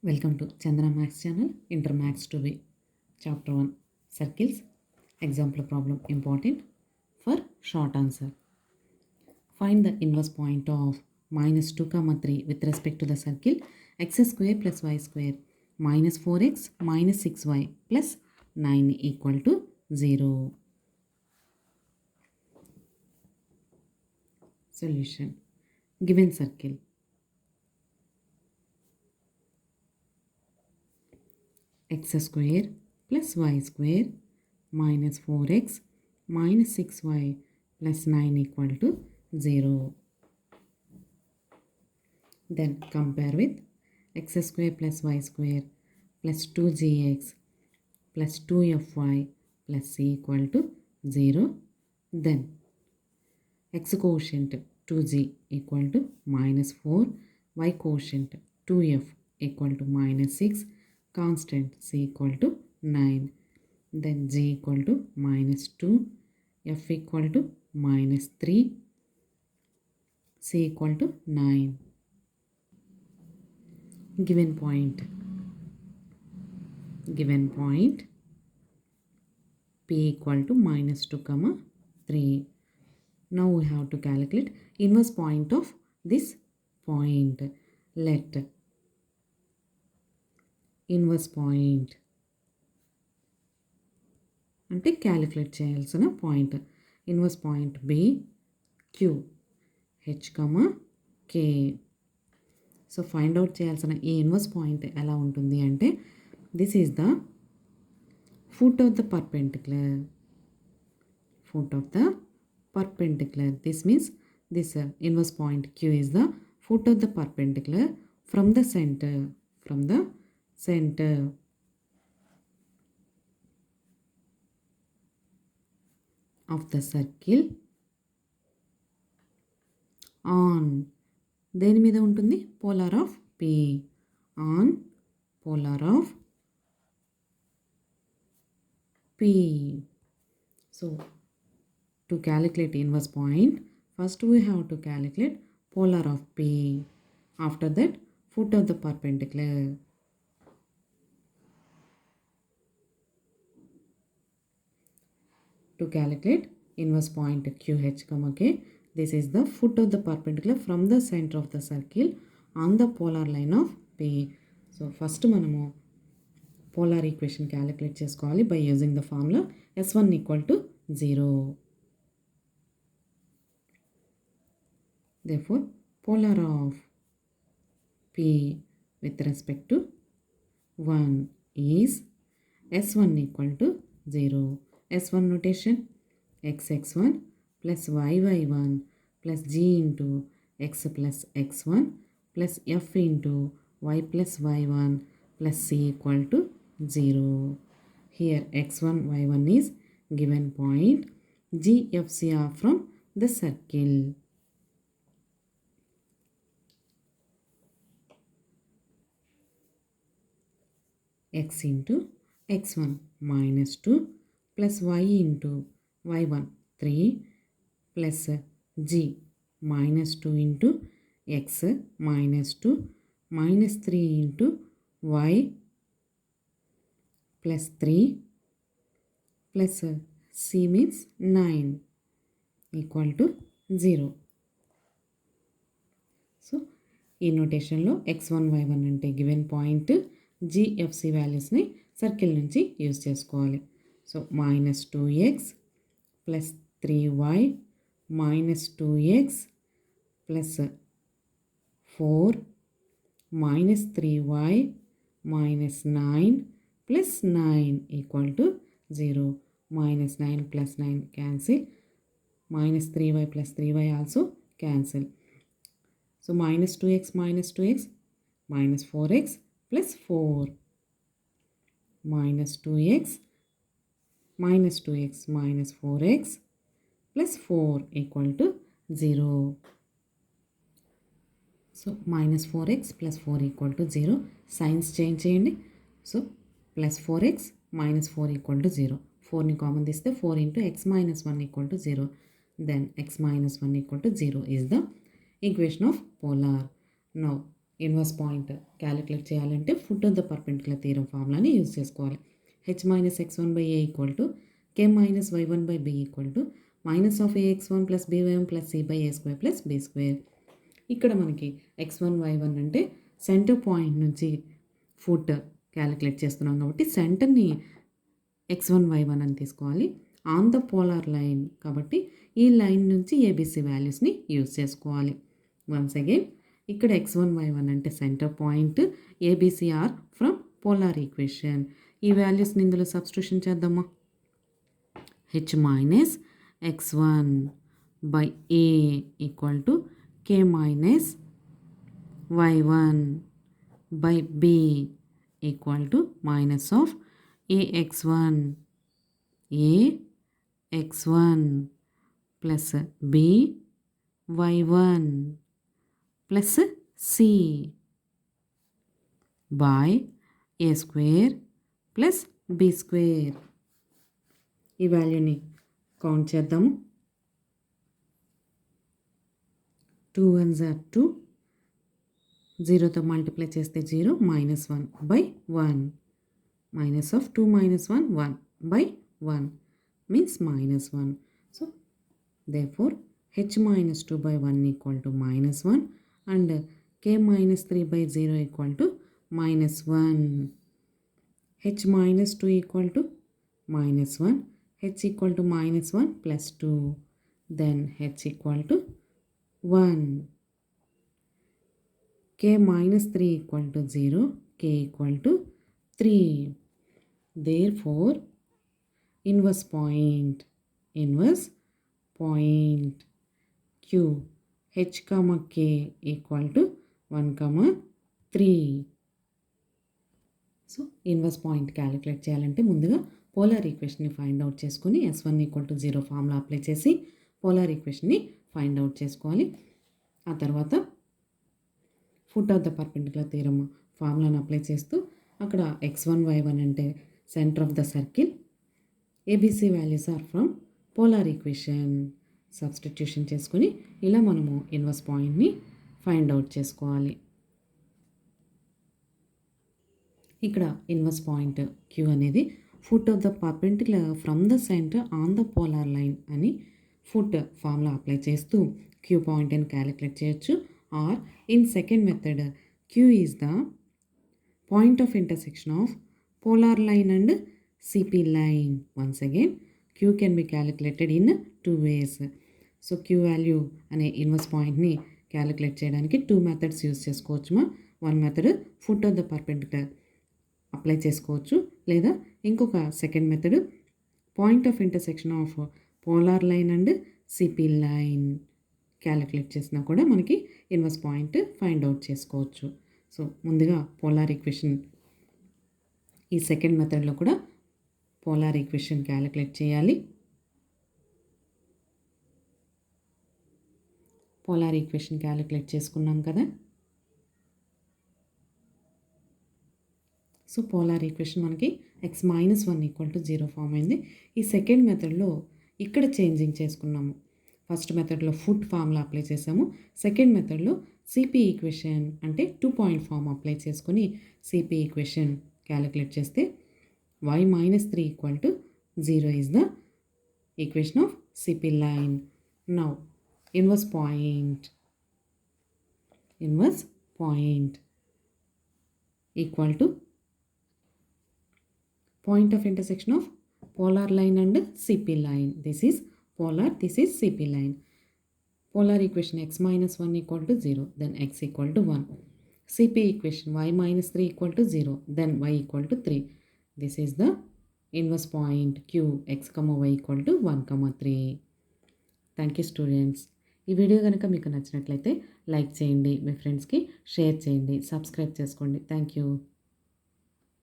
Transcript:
Welcome to Chandra Max channel, Inter Max 2B, Chapter 1, Circles, Example problem important for short answer. Find the inverse point of minus 2, 3 with respect to the circle x square plus y square minus 4x minus 6y plus 9 equal to 0. Solution. Given circle x square plus y square minus 4x minus 6y plus 9 equal to 0. Then compare with x square plus y square plus 2gx plus 2fy plus c equal to 0. Then x quotient 2g equal to minus 4, y quotient 2f equal to minus 6, constant c equal to 9. Then g equal to minus 2, f equal to minus 3, c equal to 9. Given point p equal to minus 2, 3. Now we have to calculate inverse point of this point. Let inverse point అంటే calculate చేయాల్సిన point inverse point B Q H K. So find out చేయాల్సిన ఈ inverse point ఎలా ఉంటుంది అంటే this is the foot of the perpendicular. This means this inverse point q is the foot of the perpendicular from the center of the circle on దేని మీద ఉంటుంది polar of p, on polar of p. So to calculate inverse point, first we have to calculate polar of p. After that, foot of the perpendicular. To calculate inverse point QH, K, this is the foot of the perpendicular from the center of the circle on the polar line of P. So first మనము polar equation calculate చేసుకోవాలి by using the formula S1 equal to 0. Therefore, polar of P with respect to 1 is S1 equal to 0. S1 notation xx1 plus yy1 plus g into x plus x1 plus f into y plus y1 plus c equal to 0. Here x1, y1 is given point. G, f, c are from the circle. X into x1 minus 2 plus y into y1 3 plus g minus 2 into x minus 2 minus 3 into y plus 3 plus c means 9 equal to 0. So ఈ నోటేషన్లో x1 y1 అంటే given point GFC వాల్యూస్ని circle నుంచి use చేసుకోవాలి. So minus 2x plus 3y minus 2x plus 4 minus 3y minus 9 plus 9 equal to 0. Minus 9 plus 9 cancel. Minus 3y plus 3y also cancel. So minus 2x minus 2x minus 4x plus 4 minus 2x minus 2x minus 4x plus 4 equal to 0. So minus 4x plus 4 equal to 0. Signs change చేయండి. So plus 4x minus 4 equal to 0. 4ని common తీస్తే 4 into x minus 1 equal to 0. Then x minus 1 equal to 0 is the equation of polar. Now inverse point calculate చేయాలంటే foot of the perpendicular theorem ఫార్ములాని use చేసుకోవాలి. h minus x1 by a equal to k minus y1 by b equal to minus of ax1 plus b1 plus c by a square plus b square. ఇక్కడ మనకి x1 y1 అంటే centre point నుంచి foot calculate చేస్తున్నాం కాబట్టి సెంటర్ని x1 y1 అని తీసుకోవాలి. On the polar line కాబట్టి ఈ లైన్ నుంచి ఏబిసి వాల్యూస్ని యూజ్ చేసుకోవాలి. వన్స్ అగైన్ ఇక్కడ x1 y1 అంటే centre point, ABC are from polar equation. ఈ వాల్యూస్ని ఇందులో సబ్స్టిట్యూషన్ చేద్దామా. h minus x1 by a equal to k minus y1 by b equal to minus of ax1 plus b y1 plus c by a square plus b square. ఈ వాల్యూని count చేద్దాము. 2 1s are 2, 0తో multiply చేస్తే 0 minus 1 by 1 minus of 2 minus 1 1 by 1 means minus 1. So therefore h minus 2 by 1 equal to minus 1 and k minus 3 by 0 equal to minus 1. h minus 2 equal to minus 1, h equal to minus 1 plus 2, then h equal to 1. k minus 3 equal to 0, k equal to 3. Therefore, inverse point Q h comma k equal to 1 comma 3. So inverse point calculate చేయాలంటే ముందుగా polar ఈక్వేషన్ని find out చేసుకుని s1 equal to 0 formula apply చేసి polar ఈక్వేషన్ని find out చేసుకోవాలి. ఆ తర్వాత foot of the perpendicular theorem ఫార్ములాను అప్లై చేస్తూ అక్కడ x1 y1 అంటే centre of the circle, ABC values are from polar equation substitution చేసుకుని ఇలా మనము ఇన్వర్స్ పాయింట్ని ఫైండ్ అవుట్ చేసుకోవాలి. ఇక్కడ ఇన్వర్స్ పాయింట్ Q అనేది foot of the perpendicular from the centre on the polar line అని ఫుట్ ఫార్ములా అప్లై చేస్తూ Q పాయింట్ని క్యాలిక్యులేట్ చేయొచ్చు. Or in second method Q is the point of intersection of polar line and CP line. Once again, Q can be calculated in 2 ways. So Q value అనే inverse పాయింట్ని calculate చేయడానికి 2 methods use చేసుకోవచ్చు. One method foot of the perpendicular apply చేసుకోవచ్చు, లేదా ఇంకొక second method point of intersection of polar line and CP line calculate చేసినా కూడా మనకి ఇన్వర్స్ పాయింట్ ఫైండ్ అవుట్ చేసుకోవచ్చు. సో ముందుగా పోలార్ ఈక్వేషన్, ఈ సెకండ్ మెథడ్లో కూడా పోలార్ ఈక్వేషన్ క్యాలిక్యులేట్ చేయాలి. పోలార్ ఈక్వేషన్ క్యాలిక్యులేట్ చేసుకున్నాం కదా. సో పోలార్ ఈక్వేషన్ మనకి x minus 1 equal to 0 form అయింది. ఈ సెకండ్ మెథడ్లో ఇక్కడ చేంజింగ్ చేసుకున్నాము. ఫస్ట్ మెథడ్లో ఫుట్ ఫార్ములా అప్లై చేసాము. సెకండ్ మెథడ్లో సిపి ఈక్వేషన్ అంటే 2 పాయింట్ ఫార్మ్ అప్లై చేసుకొని సిపి ఈక్వేషన్ క్యాలిక్యులేట్ చేస్తే y minus 3 equal to 0 is the equation of CP line. Now inverse point equal to point of intersection of polar line and CP line. This is polar, this is CP line. Polar equation x minus 1 equal to 0, then x equal to 1. CP equation y minus 3 equal to 0, then y equal to 3. This is the inverse point Q x comma y equal to 1 comma 3. Thank you students. ఈ video కనుక మీకు నచ్చినట్లయితే like చేయండి, మీ ఫ్రెండ్స్కి share చేయండి, subscribe చేసుకోండి. Thank you.